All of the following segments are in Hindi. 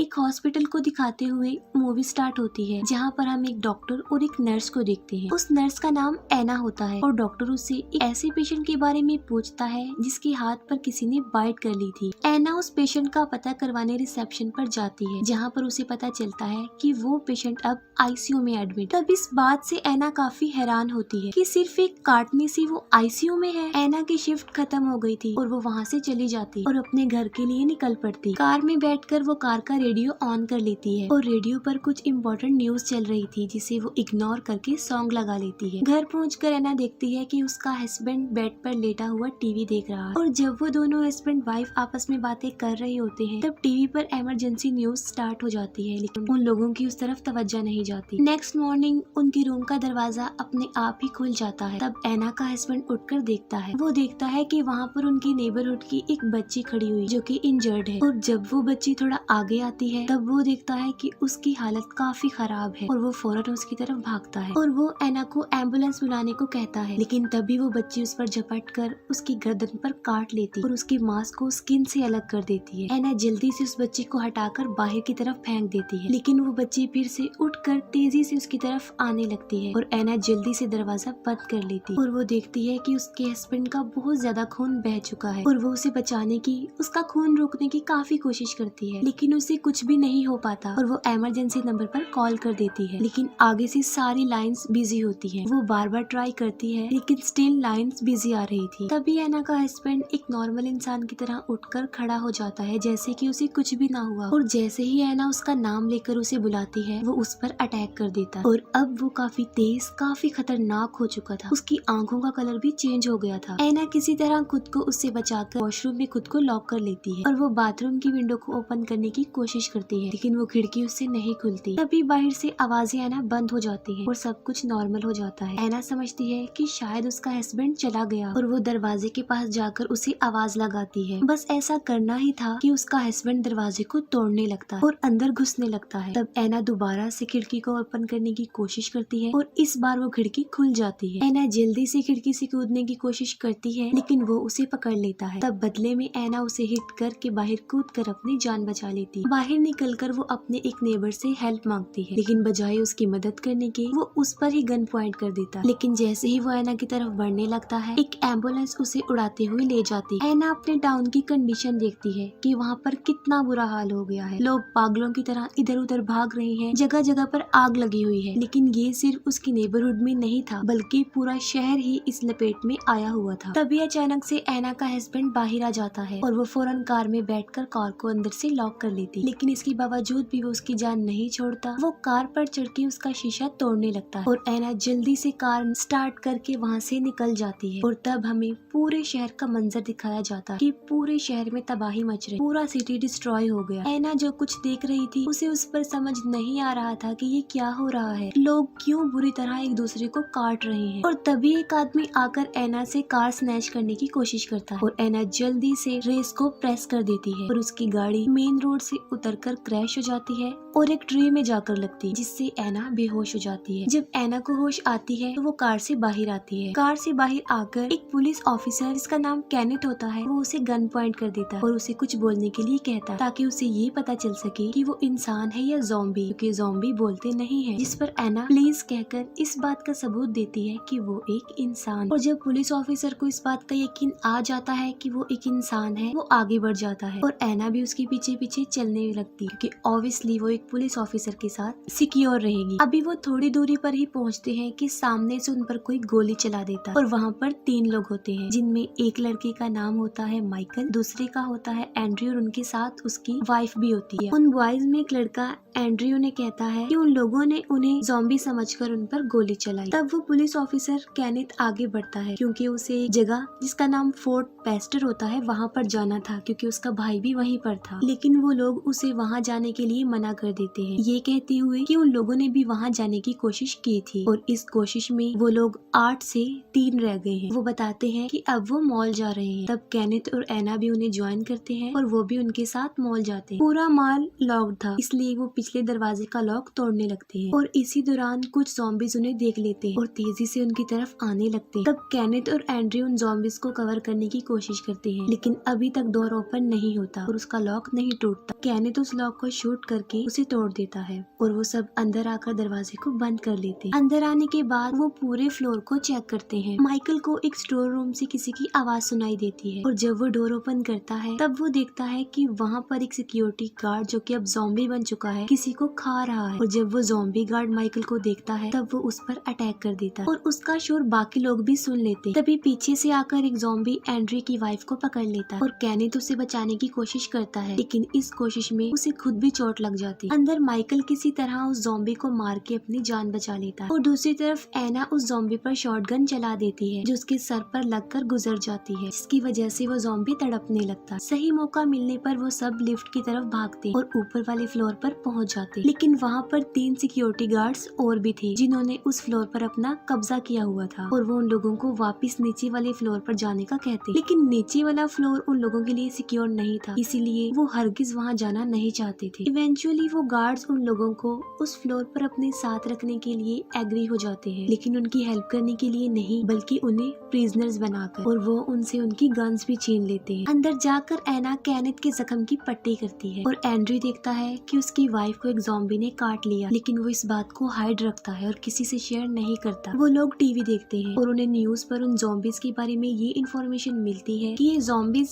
एक हॉस्पिटल को दिखाते हुए मूवी स्टार्ट होती है, जहाँ पर हम एक डॉक्टर और एक नर्स को देखते हैं। उस नर्स का नाम एना होता है और डॉक्टर उससे एक ऐसे पेशेंट के बारे में पूछता है जिसके हाथ पर किसी ने बाइट कर ली थी। एना उस पेशेंट का पता करवाने रिसेप्शन पर जाती है, जहाँ पर उसे पता चलता है कि वो पेशेंट अब आईसीयू में एडमिट। तब इस बात से एना काफी हैरान होती है कि सिर्फ एक काटने से वो आईसीयू में है। एना की शिफ्ट खत्म हो गई थी और वो वहाँ से चली जाती और अपने घर के लिए निकल पड़ती। कार में बैठकर वो कार का रेडियो ऑन कर लेती है और रेडियो पर कुछ इम्पोर्टेंट न्यूज चल रही थी, जिसे वो इग्नोर करके सॉन्ग लगा लेती है। घर पहुंचकर एना देखती है कि उसका हस्बैंड बेड पर लेटा हुआ टीवी देख रहा है और जब वो दोनों हस्बैंड वाइफ आपस में बातें कर रहे होते हैं, तब टीवी पर इमरजेंसी न्यूज स्टार्ट हो जाती है, लेकिन उन लोगों की उस तरफ तवज्जो नहीं जाती। नेक्स्ट मॉर्निंग उनकी रूम का दरवाजा अपने आप ही खुल जाता है। तब एना का हस्बैंड उठकर देखता है। वो देखता है कि वहाँ पर उनकी नेबरहुड की एक बच्ची खड़ी हुई जो कि इंजर्ड है, और जब वो बच्ची थोड़ा आगे आती है तब वो देखता है कि उसकी हालत काफी खराब है और वो फौरन उसकी तरफ भागता है और वो एना को एम्बुलेंस बुलाने को कहता है, लेकिन तभी वो बच्ची उस पर झपट कर उसकी गर्दन पर काट लेती और उसकी मांस को स्किन से अलग कर देती है। एना जल्दी से उस बच्ची को हटाकर बाहर की तरफ फेंक देती है, लेकिन वो बच्ची फिर से उठकर तेजी से उसकी तरफ आने लगती है और एना जल्दी से दरवाजा बंद कर लेती और वो देखती है कि उसके हस्बैंड का बहुत ज्यादा खून बह चुका है और वो उसे बचाने की, उसका खून रोकने की काफी कोशिश करती है, लेकिन उसे कुछ भी नहीं हो पाता और वो इमरजेंसी नंबर पर कॉल कर देती है, लेकिन आगे से सारी लाइंस बिजी होती है। वो बार बार ट्राई करती है लेकिन स्टिल लाइंस बिजी आ रही थी। तभी एना का हस्बैंड एक नॉर्मल इंसान की तरह उठकर खड़ा हो जाता है, जैसे कि उसे कुछ भी ना हुआ, और जैसे ही एना उसका नाम लेकर उसे बुलाती है वो उस पर अटैक कर देता है और अब वो काफी तेज, काफी खतरनाक हो चुका था। उसकी आंखों का कलर भी चेंज हो गया था। एना किसी तरह खुद को उससे बचाकर वॉशरूम में खुद को लॉक कर लेती है और वो बाथरूम की विंडो को ओपन करने की कोशिश करती है, लेकिन वो खिड़की उससे नहीं खुलती। तभी बाहर से आवाजें आना बंद हो जाती है और सब कुछ नॉर्मल हो जाता है। एना समझती है कि शायद उसका हस्बैंड चला गया और वो दरवाजे के पास जाकर उसे आवाज लगाती है। बस ऐसा करना ही था कि उसका हस्बैंड दरवाजे को तोड़ने लगता है और अंदर घुसने लगता है। तब एना दोबारा से खिड़की को ओपन करने की कोशिश करती है और इस बार वो खिड़की खुल जाती है। एना जल्दी से खिड़की से कूदने की कोशिश करती है, लेकिन वो उसे पकड़ लेता है। तब बदले में एना उसे हिट करके बाहर कूद कर अपनी जान बचा लेती है। बाहर निकलकर वो अपने एक नेबर से हेल्प मांगती है, लेकिन बजाय उसकी मदद करने के वो उस पर ही गन पॉइंट कर देता है। लेकिन जैसे ही वो एना की तरफ बढ़ने लगता है, एक एम्बुलेंस उसे उड़ाते हुए ले जाती है। एना अपने टाउन की कंडीशन देखती है कि वहाँ पर कितना बुरा हाल हो गया है। लोग पागलों की तरह इधर उधर भाग रहे हैं, जगह जगह पर आग लगी हुई है, लेकिन ये सिर्फ उसकी नेबरहुड में नहीं था, बल्कि पूरा शहर ही इस लपेट में आया हुआ था। तभी अचानक से एना का हस्बैंड बाहर आ जाता है और वो फौरन कार में बैठकर कार को अंदर से लॉक कर लेती, लेकिन इसके बावजूद भी वो उसकी जान नहीं छोड़ता। वो कार पर चढ़ के उसका शीशा तोड़ने लगता है और एना जल्दी से कार स्टार्ट करके वहाँ से निकल जाती है। और तब हमें पूरे शहर का मंजर दिखाया जाता है कि पूरे शहर में तबाही मच रही, पूरा सिटी डिस्ट्रॉय हो गया। एना जो कुछ देख रही थी उसे उस पर समझ नहीं आ रहा था कि ये क्या हो रहा है, लोग क्यों बुरी तरह एक दूसरे को काट रहे हैं। और तभी एक आदमी आकर एना से कार स्नैच करने की कोशिश करता है और एना जल्दी से रेस को प्रेस कर देती है और उसकी गाड़ी मेन रोड से उतरकर क्रैश हो जाती है और एक ट्री में जाकर लगती है, जिससे एना बेहोश हो जाती है। जब एना को होश आती है तो वो कार से बाहर आती है। कार से बाहर आकर एक पुलिस ऑफिसर जिसका नाम केनेथ होता है वो उसे गन पॉइंट कर देता है और उसे कुछ बोलने के लिए कहता है, ताकि उसे ये पता चल सके कि वो इंसान है या ज़ॉम्बी, क्योंकि ज़ॉम्बी बोलते नहीं है। जिस पर एना प्लीज कहकर इस बात का सबूत देती है कि वो एक इंसान। और जब पुलिस ऑफिसर को इस बात का यकीन आ जाता है कि वो एक इंसान है, वो आगे बढ़ जाता है और एना भी उसके पीछे पीछे चलने लगती है, क्योंकि ऑब्वियसली वो एक पुलिस ऑफिसर के साथ सिक्योर रहेगी। अभी वो थोड़ी दूरी पर ही पहुंचते हैं कि सामने से उन पर कोई गोली चला देता है और वहाँ पर 3 लोग होते हैं, जिनमें एक लड़के का नाम होता है माइकल, दूसरे का होता है एंड्रयू और उनके साथ उसकी वाइफ भी होती है। उन बॉयज में एक लड़का एंड्रयू ने कहता है कि उन लोगों ने उन्हें ज़ॉम्बी समझकर उन पर गोली चलाई। तब वो पुलिस ऑफिसर केनेथ आगे बढ़ता है, क्योंकि उसे एक जगह जिसका नाम फोर्ट पेस्टर होता है वहाँ पर जाना था, क्योंकि उसका भाई भी वहीं पर था, लेकिन वो लोग उसे वहाँ जाने के लिए मना कर देते हैं, ये कहते हुए कि उन लोगों ने भी वहाँ जाने की कोशिश की थी और इस कोशिश में वो लोग 8 से 3 रह गए हैं। वो बताते हैं कि अब वो मॉल जा रहे हैं। तब केनेथ और एना भी उन्हें ज्वाइन करते हैं और वो भी उनके साथ मॉल जाते हैं। पूरा मॉल लॉक था, इसलिए वो पिछले दरवाजे का लॉक तोड़ने लगते हैं और इसी दौरान कुछ ज़ॉम्बीज उन्हें देख लेते हैं और तेजी से उनकी तरफ आने लगते हैं। तब केनेथ और एंड्रयू उन ज़ॉम्बीज को कवर करने की कोशिश करते हैं, लेकिन अभी तक डोर ओपन नहीं होता और उसका लॉक नहीं टूटता। केनेथ कैनेथ उस लॉक को शूट करके उसे तोड़ देता है और वो सब अंदर आकर दरवाजे को बंद कर लेते हैं। अंदर आने के बाद वो पूरे फ्लोर को चेक करते हैं। माइकल को एक स्टोर रूम से किसी की आवाज सुनाई देती है और जब वो डोर ओपन करता है तब वो देखता है कि वहाँ पर एक सिक्योरिटी गार्ड जो कि अब ज़ॉम्बी बन चुका है किसी को खा रहा है। और जब वो ज़ॉम्बी गार्ड माइकल को देखता है तब वो उस पर अटैक कर देता है और उसका शोर बाकी लोग भी सुन लेते हैं। तभी पीछे से आकर एक ज़ॉम्बी एंड्री की वाइफ को पकड़ लेता है और कैनेथ उसे बचाने की कोशिश करता है, लेकिन इस कोशिश में उसे खुद भी चोट लग जाती है। अंदर माइकल किसी तरह उस ज़ॉम्बी को मार के अपनी जान बचा लेता है और दूसरी तरफ एना उस ज़ॉम्बी पर शॉटगन चला देती है जो उसके सर पर लगकर गुजर जाती है, जिसकी वजह से वो ज़ॉम्बी तड़पने लगता है। सही मौका मिलने पर वो सब लिफ्ट की तरफ भागते हैं और ऊपर वाले फ्लोर पर पहुंच जाते हैं, लेकिन वहाँ पर 3 सिक्योरिटी गार्ड्स और भी थे जिन्होंने उस फ्लोर पर अपना कब्जा किया हुआ था और वो उन लोगों को वापस नीचे वाले फ्लोर पर जाने का कहते, लेकिन नीचे वाला फ्लोर उन लोगों के लिए सिक्योर नहीं था, इसीलिए वो हरगिज वहाँ जाना नहीं चाहते थे। इवेंचुअली वो गार्ड्स उन लोगों को उस फ्लोर पर अपने साथ रखने के लिए एग्री हो जाते हैं, लेकिन उनकी हेल्प करने के लिए नहीं बल्कि उन्हें प्रिजनर्स बनाकर, और वो उनसे उनकी गन्स भी छीन लेते हैं। अंदर जाकर एना कैनेथ के जख्म की पट्टी करती है और एंड्री देखता है कि उसकी वाइफ को एक ज़ॉम्बी ने काट लिया, लेकिन वो इस बात को हाइड रखता है और किसी से शेयर नहीं करता। वो लोग टीवी देखते हैं और उन्हें न्यूज पर उन ज़ॉम्बीज के बारे में ये इन्फॉर्मेशन मिलती है कि ये ज़ॉम्बी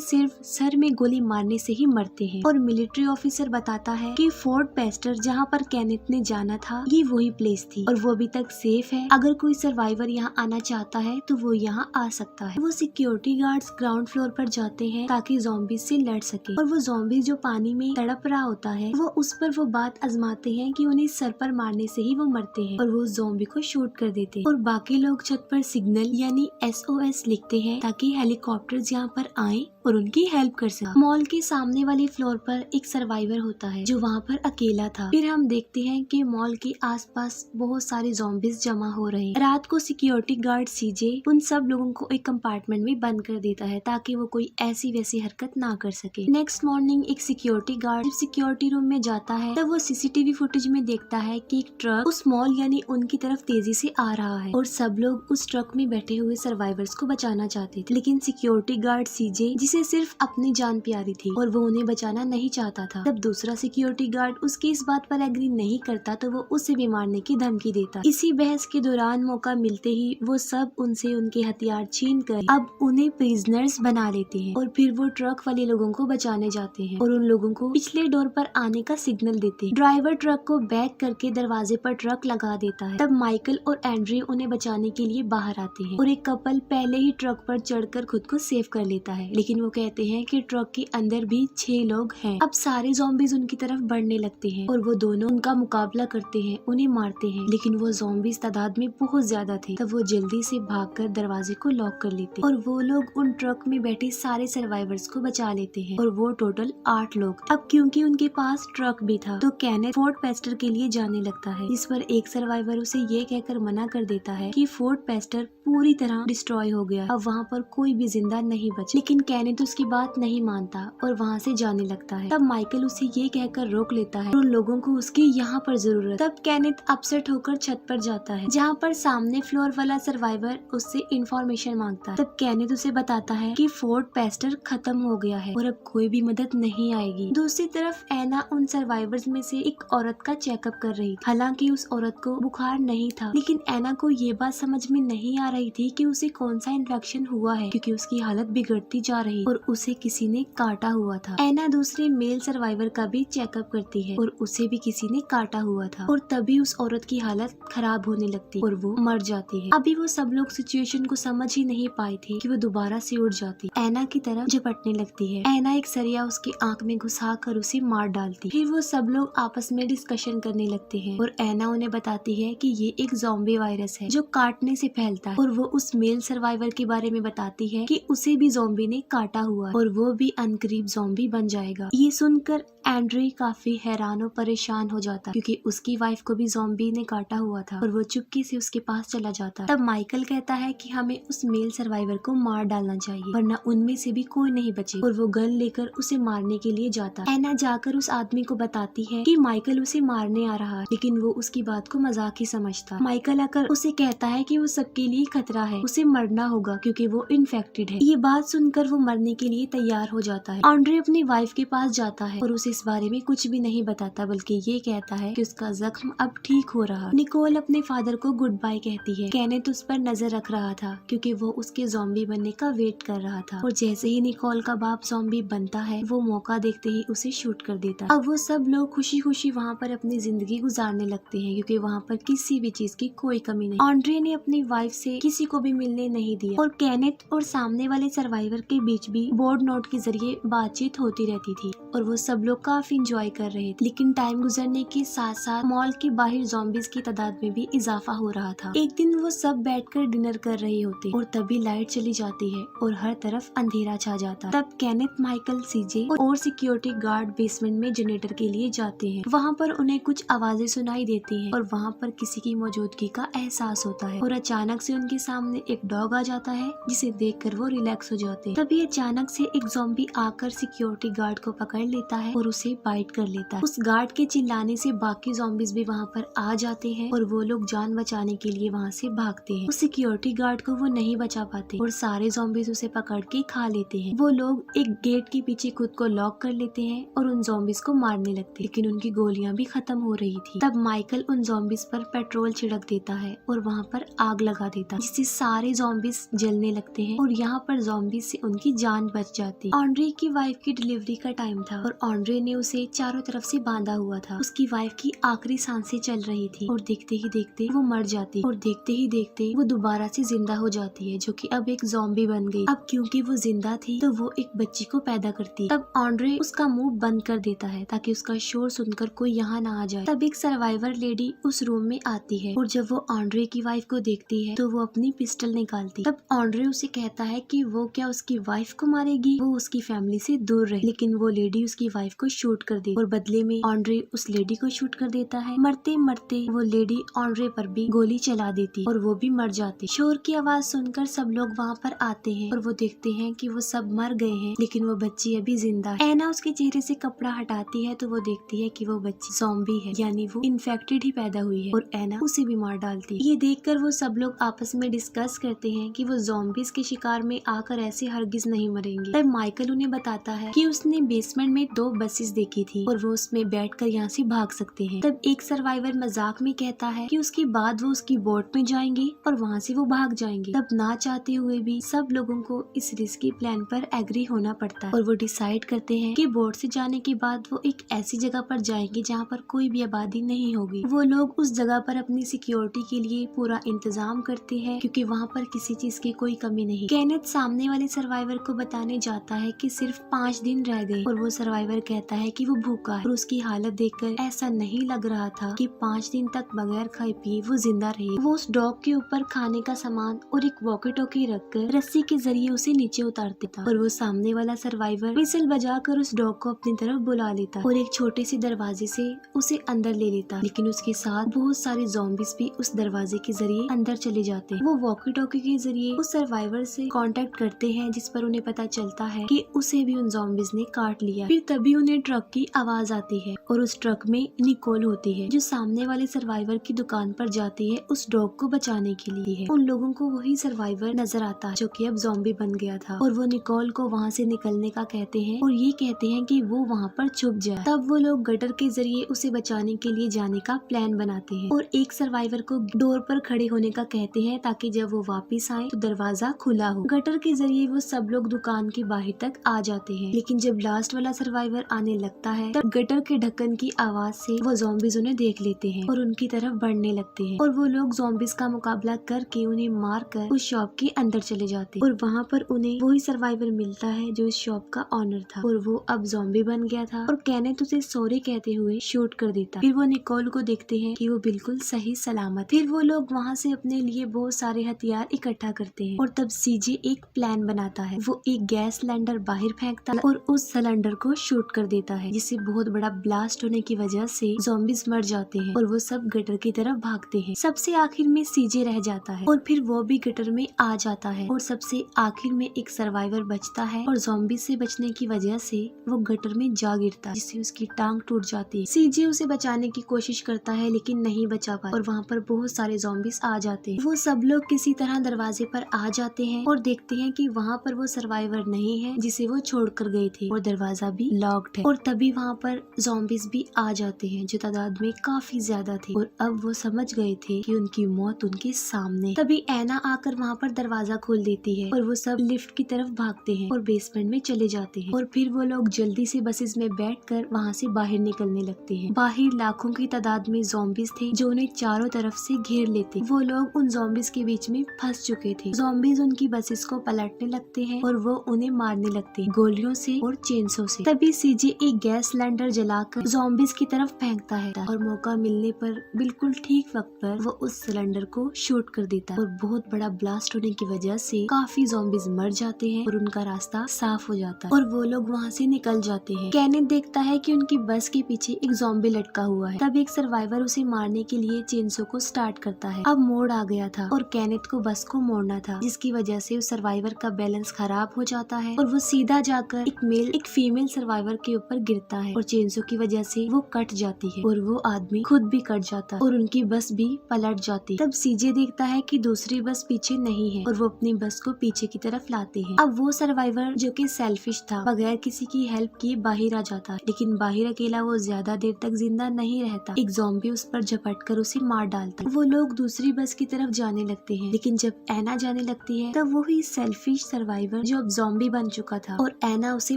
सिर्फ सर में गोली मारने से ही मरते हैं। और मिलिट्री ऑफिसर बताता है कि फोर्ट पेस्टर जहाँ पर कैनेथ ने जाना था ये वही प्लेस थी और वो अभी तक सेफ है। अगर कोई सर्वाइवर यहाँ आना चाहता है तो वो यहाँ आ सकता है। वो सिक्योरिटी गार्ड्स ग्राउंड फ्लोर पर जाते हैं ताकि ज़ॉम्बीज से लड़ सके और वो ज़ॉम्बी जो पानी में तड़प रहा होता है वो उस पर वो बात आजमाते हैं कि उन्हें सर पर मारने से ही वो मरते हैं और वो ज़ॉम्बी को शूट कर देते हैं। और बाकी लोग छत पर सिग्नल यानी SOS लिखते हैं ताकि हेलीकॉप्टर्स यहाँ पर आए और उनकी हेल्प कर सके। मॉल के सामने वाले फ्लोर पर एक सर्वाइवर होता है जो वहाँ पर अकेला था। फिर हम देखते हैं कि मॉल के आसपास बहुत सारे ज़ॉम्बीज जमा हो रहे हैं। रात को सिक्योरिटी गार्ड सीजे उन सब लोगों को एक कंपार्टमेंट में बंद कर देता है ताकि वो कोई ऐसी वैसी हरकत ना कर सके। नेक्स्ट मॉर्निंग एक सिक्योरिटी गार्ड सिक्योरिटी रूम में जाता है तब वो CCTV फुटेज में देखता है कि एक ट्रक उस मॉल यानी उनकी तरफ तेजी से आ रहा है और सब लोग उस ट्रक में बैठे हुए सर्वाइवर्स को बचाना चाहते थे, लेकिन सिक्योरिटी गार्ड सीजे जिसे सिर्फ अपनी जान प्यारी थी और वो उन्हें बचाना नहीं चाहता था। तब दूसरा सिक्योरिटी गार्ड उसकी इस बात पर एग्री नहीं करता तो वो उसे भी मारने की धमकी देता। इसी बहस के दौरान मौका मिलते ही वो सब उनसे उनके हथियार छीन कर अब उन्हें प्रिजनर्स बना लेते हैं और फिर वो ट्रक वाले लोगों को बचाने जाते हैं और उन लोगों को पिछले डोर पर आने का सिग्नल देते हैं। ड्राइवर ट्रक को बैक करके दरवाजे पर ट्रक लगा देता है। तब माइकल और एंड्री उन्हें बचाने के लिए बाहर आते हैं और एक कपल पहले ही ट्रक पर चढ़कर खुद को सेव कर लेता है, लेकिन वो कहते हैं कि ट्रक के अंदर भी 6 लोग हैं। अब सारे ज़ॉम्बीज उनकी तरफ बढ़ने लगते हैं और वो दोनों उनका मुकाबला करते हैं, उन्हें मारते हैं, लेकिन वो ज़ॉम्बीज तादाद में बहुत ज्यादा थे। तब वो जल्दी से भागकर दरवाजे को लॉक कर लेते और वो लोग उन ट्रक में बैठे सारे सर्वाइवर्स को बचा लेते हैं और वो टोटल 8 लोग। अब क्योंकि उनके पास ट्रक भी था तो कैनेथ फोर्ट पेस्टर के लिए जाने लगता है, इस पर एक सर्वाइवर उसे ये कहकर मना कर देता है कि फोर्ट पेस्टर पूरी तरह डिस्ट्रॉय हो गया, अब वहाँ पर कोई भी जिंदा नहीं बचा। लेकिन कैनेथ उसकी बात नहीं मानता और वहाँ से जाने लगता है। तब माइकल उसे ये कहकर रोक लेता है उन लोगों को उसकी यहाँ पर जरूरत। तब कैनेथ अपसेट होकर छत पर जाता है जहाँ पर सामने फ्लोर वाला सर्वाइवर उससे इंफॉर्मेशन मांगता है। तब कैनेथ उसे बताता है कि फोर्ट पेस्टर खत्म हो गया है और अब कोई भी मदद नहीं आएगी। दूसरी तरफ एना उन सर्वाइवर्स में से एक औरत का चेकअप कर रही थी। हालांकि उस औरत को बुखार नहीं था, लेकिन एना को ये बात समझ में नहीं आ रही थी कि उसे कौन सा इन्फेक्शन हुआ है क्योंकि उसकी हालत बिगड़ती जा रही और उसे किसी ने काटा हुआ था। एना दूसरे मेल सर्वाइवर का भी चेकअप करती है और उसे भी किसी ने काटा हुआ था और तभी उस औरत की हालत खराब होने लगती और वो मर जाती है। अभी वो सब लोग सिचुएशन को समझ ही नहीं पाए थे कि वो दोबारा से उठ जाती, एना की तरफ झपटने लगती है। एना एक सरिया उसकी आंख में घुसा कर उसे मार डालती। फिर वो सब लोग आपस में डिस्कशन करने लगते हैं और एना उन्हें बताती है कि ये एक ज़ॉम्बी वायरस है जो काटने से फैलता है और वो उस मेल सर्वाइवर के बारे में बताती है कि उसे भी ज़ॉम्बी ने काटा हुआ है और वो भी अनकरीब ज़ॉम्बी बन जाएगा। ये सुनकर एंड्रे काफी हैरान और परेशान हो जाता है क्योंकि उसकी वाइफ को भी ज़ॉम्बी ने काटा हुआ था और वो चुपके से उसके पास चला जाता है। तब माइकल कहता है कि हमें उस मेल सर्वाइवर को मार डालना चाहिए वरना उनमें से भी कोई नहीं बचे और वो गन लेकर उसे मारने के लिए जाता है। एना जाकर उस आदमी को बताती है कि माइकल उसे मारने आ रहा है लेकिन वो उसकी बात को मजाक ही समझता। माइकल आकर उसे कहता है कि वो सबके लिए खतरा है, उसे मरना होगा क्योंकि वो इन्फेक्टेड है। ये बात सुनकर वो मरने के लिए तैयार हो जाता है। एंड्रे अपनी वाइफ के पास जाता है और उसे इस बारे में कुछ भी नहीं बताता बल्कि ये कहता है कि उसका जख्म अब ठीक हो रहा। निकोल अपने फादर को गुड बाय कहती है। केनेथ उस पर नजर रख रहा था क्योंकि वो उसके ज़ॉम्बी बनने का वेट कर रहा था और जैसे ही निकोल का बाप ज़ॉम्बी बनता है वो मौका देखते ही उसे शूट कर देता। अब वो सब लोग खुशी खुशी वहाँ पर अपनी जिंदगी गुजारने लगते हैं क्योंकि वहाँ पर किसी भी चीज की कोई कमी नहीं। एंड्रे ने अपनी वाइफ से किसी को भी मिलने नहीं दिया और केनेथ और सामने वाले सर्वाइवर के बीच भी बोर्ड नोट के जरिए बातचीत होती रहती थी और वो सब लोग काफी इंजॉय कर रहे थे। लेकिन टाइम गुजरने के साथ साथ मॉल के बाहर ज़ॉम्बीज की तादाद में भी इजाफा हो रहा था। एक दिन वो सब बैठकर डिनर कर रहे होते और तभी लाइट चली जाती है और हर तरफ अंधेरा छा जाता। तब केनेथ, माइकल, सीजे और सिक्योरिटी गार्ड बेसमेंट में जनरेटर के लिए जाते हैं। वहाँ पर उन्हें कुछ आवाजें सुनाई देती हैं और वहाँ पर किसी की मौजूदगी का एहसास होता है और अचानक से उनके सामने एक डॉग आ जाता है जिसे देखकर वो रिलैक्स हो जाते हैं। तभी अचानक से एक ज़ॉम्बी आकर सिक्योरिटी गार्ड को पकड़ लेता है और उसे बाइट कर लेता है। उस गार्ड के चिल्लाने से बाकी ज़ॉम्बीज भी वहाँ पर आ जाते हैं और वो लोग जान बचाने के लिए वहाँ से भागते हैं। उस सिक्योरिटी गार्ड को वो नहीं बचा पाते और सारे ज़ॉम्बीज उसे पकड़ के खा लेते हैं। वो लोग एक गेट के पीछे खुद को लॉक कर लेते हैं और उन ज़ॉम्बीज को मारने लगते हैं लेकिन उनकी गोलियां भी खत्म हो रही थी। तब माइकल उन ज़ॉम्बीज पर पेट्रोल छिड़क देता है और वहाँ पर आग लगा देता है जिससे सारे ज़ॉम्बीज जलने लगते हैं और यहाँ पर ज़ॉम्बीज से उनकी जान बच जाती है। एंड्रे की वाइफ की डिलीवरी का टाइम था और एंड्रे ने उसे चारों तरफ से बांधा हुआ था। उसकी वाइफ की आखिरी सांसें चल रही थी और देखते ही देखते वो मर जाती और देखते ही देखते वो दोबारा से जिंदा हो जाती है जो कि अब एक ज़ॉम्बी बन गई। अब क्योंकि वो जिंदा थी तो वो एक बच्ची को पैदा करती है। तब एंड्रे उसका मुंह बंद कर देता है ताकि उसका शोर सुनकर कोई यहाँ ना आ जाए। तब एक सर्वाइवर लेडी उस रूम में आती है और जब वो एंड्रे की वाइफ को देखती है तो वो अपनी पिस्टल निकालती। तब एंड्रे उसे कहता है कि वो क्या उसकी वाइफ को मारेगी, वो उसकी फैमिली से दूर रहे। लेकिन वो लेडी उसकी वाइफ को शूट कर दे और बदले में एंड्रे उस लेडी को शूट कर देता है। मरते मरते वो लेडी एंड्रे पर भी गोली चला देती और वो भी मर जाती। शोर की आवाज सुनकर सब लोग वहाँ पर आते हैं और वो देखते हैं कि वो सब मर गए हैं लेकिन वो बच्ची अभी जिंदा है। एना उसके चेहरे से कपड़ा हटाती है तो वो देखती है कि वो बच्ची ज़ॉम्बी है यानी वो इन्फेक्टेड ही पैदा हुई है और एना उसे भी मार डालती है। ये देखकर वो सब लोग आपस में डिस्कस करते हैं कि वो ज़ॉम्बीज के शिकार में आकर ऐसे हरगिज नहीं मरेंगे। तब माइकल उन्हें बताता है कि उसने बेसमेंट में 2 बसेस देखी थी और वो उसमें बैठकर यहाँ से भाग सकते हैं। तब एक सर्वाइवर मजाक में कहता है कि उसके बाद वो उसकी बोट में जाएंगे और वहाँ से वो भाग जाएंगे। तब ना चाहते हुए भी सब लोगों को इस रिस्की प्लान पर एग्री होना पड़ता है और वो डिसाइड करते हैं कि बोट से जाने के बाद वो एक ऐसी जगह पर जाएंगे जहाँ पर कोई भी आबादी नहीं होगी। वो लोग उस जगह पर अपनी सिक्योरिटी के लिए पूरा इंतजाम करते हैं क्योंकि वहाँ पर किसी चीज की कोई कमी नहीं। केनेथ सामने वाले सर्वाइवर को बताने जाता है कि सिर्फ 5 दिन रह गए और वो सर्वाइवर कहता है कि वो भूखा है और उसकी हालत देखकर ऐसा नहीं लग रहा था कि 5 दिन तक बगैर खाए पिए वो जिंदा रहे। वो उस डॉग के ऊपर खाने का सामान और एक वॉकी टॉकी रखकर रस्सी के जरिए उसे नीचे उतार देता और वो सामने वाला सर्वाइवर विसल बजाकर उस डॉग को अपनी तरफ बुला लेता और एक छोटे से दरवाजे से उसे अंदर ले लेता। लेकिन उसके साथ बहुत सारे ज़ॉम्बीज भी उस दरवाजे के जरिए अंदर चले जाते हैं। वो वॉकी टॉकी के जरिए उस सर्वाइवर से कांटेक्ट करते हैं जिस पर उन्हें पता चलता है कि उसे भी उन ज़ॉम्बीज ने काट लिया। फिर तभी उन्हें ट्रक की आवाज आती है और उस ट्रक में निकोल होती है जो सामने वाले सर्वाइवर की दुकान पर जाती है उस डॉग को बचाने के लिए है। उन लोगों को वही सर्वाइवर नजर आता है जो कि अब ज़ॉम्बी बन गया था और वो निकोल को वहाँ से निकलने का कहते हैं और ये कहते हैं कि वो वहाँ पर छुप जाए। तब वो लोग गटर के जरिए उसे बचाने के लिए जाने का प्लान बनाते हैं और एक सर्वाइवर को डोर पर खड़े होने का कहते हैं ताकि जब वो वापस आए तो दरवाजा खुला हो। गटर के जरिए वो सब लोग दुकान के बाहर तक आ जाते हैं लेकिन जब लास्ट वाला सर्वाइवर आने लगता है तब गटर के ढक्कन की आवाज से वो ज़ॉम्बीज उन्हें देख लेते हैं और उनकी तरफ बढ़ने लगते हैं और वो लोग ज़ॉम्बीज का मुकाबला करके उन्हें मार कर उस शॉप के अंदर चले जाते हैं और वहाँ पर उन्हें वही सर्वाइवर मिलता है जो इस शॉप का ऑनर था और वो अब ज़ॉम्बी बन गया था और केनेथ उसे सॉरी कहते हुए शूट कर देता। फिर वो निकोल को देखते हैं कि वो बिल्कुल सही सलामत। फिर वो लोग वहाँ से अपने लिए बहुत सारे हथियार इकट्ठा करते हैं और तब सीजे एक प्लान बनाता है। वो एक गैस सिलेंडर बाहर फेंकता है और उस सिलेंडर को शूट कर देता है, जिससे बहुत बड़ा ब्लास्ट होने की वजह से ज़ॉम्बीज मर जाते हैं और वो सब गटर की तरफ भागते हैं। सबसे आखिर में सीजे रह जाता है और फिर वो भी गटर में आ जाता है और सबसे आखिर में एक सर्वाइवर बचता है और ज़ॉम्बीज से बचने की वजह से वो गटर में जा गिरता है, जिससे उसकी टांग टूट जाती है। सीजे उसे बचाने की कोशिश करता है लेकिन नहीं बचा पाता और वहाँ पर बहुत सारे ज़ॉम्बीज आ जाते हैं। वो सब लोग किसी तरह दरवाजे पर आ जाते हैं और देखते हैं कि वहाँ पर वो सर्वाइवर नहीं है जिसे वो छोड़कर गए थे और दरवाजा भी लॉक्ड है। और तभी वहाँ पर ज़ॉम्बीज भी आ जाते हैं जो तादाद में काफी ज्यादा थे और अब वो समझ गए थे कि उनकी मौत उनके सामने। तभी ऐना आकर वहाँ पर दरवाजा खोल देती है और वो सब लिफ्ट की तरफ भागते हैं और बेसमेंट में चले जाते हैं और फिर वो लोग जल्दी से बसेस में बैठकर वहाँ से बाहर निकलने लगते हैं। बाहर लाखों की तादाद में ज़ॉम्बीज थे जो उन्हें चारों तरफ से घेर लेते। वो लोग उन ज़ॉम्बीज के बीच में फंस चुके थे। ज़ॉम्बीज उनकी बसेस को पलटने लगते हैं और वो उन्हें मारने लगते हैं गोलियों से और चेंसों से। तभी सीजे एक गैस सिलेंडर जलाकर ज़ॉम्बीज की तरफ फेंकता है और मौका मिलने पर बिल्कुल ठीक वक्त पर वो उस सिलेंडर को शूट कर देता है और बहुत बड़ा ब्लास्ट होने की वजह से काफी ज़ॉम्बीज मर जाते हैं और उनका रास्ता साफ हो जाता है और वो लोग वहाँ से निकल जाते हैं। केनेथ देखता है कि उनकी बस के पीछे एक ज़ॉम्बी लटका हुआ है। तब एक सर्वाइवर उसे मारने के लिए चेनसो को स्टार्ट करता है। अब मोड़ आ गया था और केनेथ को बस को मोड़ना था, जिसकी वजह से उस सर्वाइवर का बैलेंस खराब हो जाता है और वो सीधा जाकर एक मेल एक फीमेल सर्वाइवर के ऊपर गिरता है और चेनसो की वजह से वो कट जाती है और वो आदमी खुद भी कट जाता है और उनकी बस भी पलट जाती है। तब सीजे देखता है कि दूसरी बस पीछे नहीं है और वो अपनी बस को पीछे की तरफ लाते हैं। अब वो सर्वाइवर जो कि सेल्फिश था बगैर किसी की हेल्प किए बाहर आ जाता है, लेकिन बाहर अकेला वो ज्यादा देर तक जिंदा नहीं रहता। एक ज़ॉम्बी उस पर झपट कर उसे मार डालता है। वो लोग दूसरी बस की तरफ जाने लगते हैं, लेकिन जब ऐना जाने लगती है तब वो ही सेल्फिश सर्वाइवर जो अब ज़ॉम्बी बन चुका था और ऐना उसे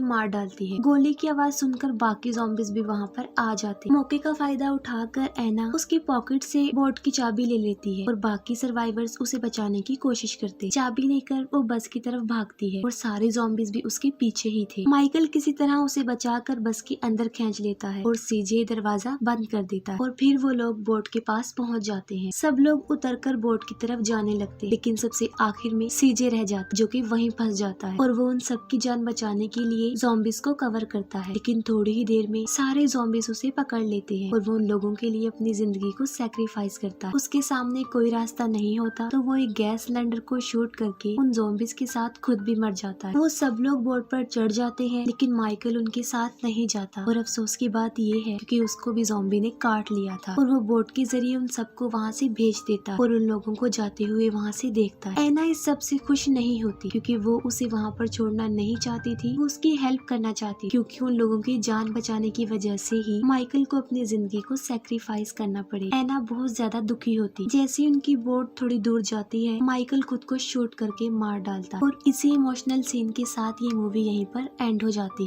मार डालती है। गोली की आवाज सुनकर बाकी ज़ॉम्बीज भी वहाँ पर आ जाते। मौके का फायदा उठाकर ऐना उसकी पॉकेट से बोट की चाबी ले लेती है और बाकी सर्वाइवर्स उसे बचाने की कोशिश करते। चाबी लेकर वो बस की तरफ भागती है और सारे ज़ॉम्बीज भी उसके पीछे ही थे। माइकल किसी तरह उसे बचाकर बस के अंदर खींच लेता है और सीजे दरवाजा बंद कर देता है और फिर वो लोग बोट के पास पहुँच जाते हैं। सब लोग उतरकर बोट की तरफ जाने लगते, लेकिन सबसे आखिर में सीजे रह जाता जो कि वहीं फंस जाता है और वो उन सबकी जान बचाने के लिए ज़ॉम्बीज को कवर करता है। लेकिन थोड़ी ही देर में सारे ज़ॉम्बीज उसे पकड़ लेते हैं और वो उन लोगों के लिए अपनी जिंदगी को सैक्रिफाइस करता है। उसके सामने कोई रास्ता नहीं होता तो वो एक गैस सिलेंडर को शूट करके उन ज़ॉम्बीज के साथ खुद भी मर जाता है। वो सब लोग बोट पर चढ़ जाते हैं, लेकिन माइकल उनके साथ नहीं जाता और अफसोस की बात ये है क्योंकि उसको भी ज़ॉम्बी ने काट लिया था और वो बोट के जरिए उन सबको वहाँ से भेज देता है और उन लोगों को जाते हुए वहाँ से देखता है। ऐना इस सब से खुश नहीं होती क्योंकि वो उसे वहाँ पर छोड़ना नहीं चाहती थी, वो उसकी हेल्प करना चाहती क्योंकि उन लोगों की जान बचाने की वजह से ही माइकल को अपनी जिंदगी को सैक्रिफाइस करना पड़े। ऐना बहुत ज्यादा दुखी होती। जैसे ही उनकी बोट थोड़ी दूर जाती है माइकल खुद को शूट करके मार डालता और इसी इमोशनल सीन के साथ ये मूवी यहीं पर एंड हो जाती।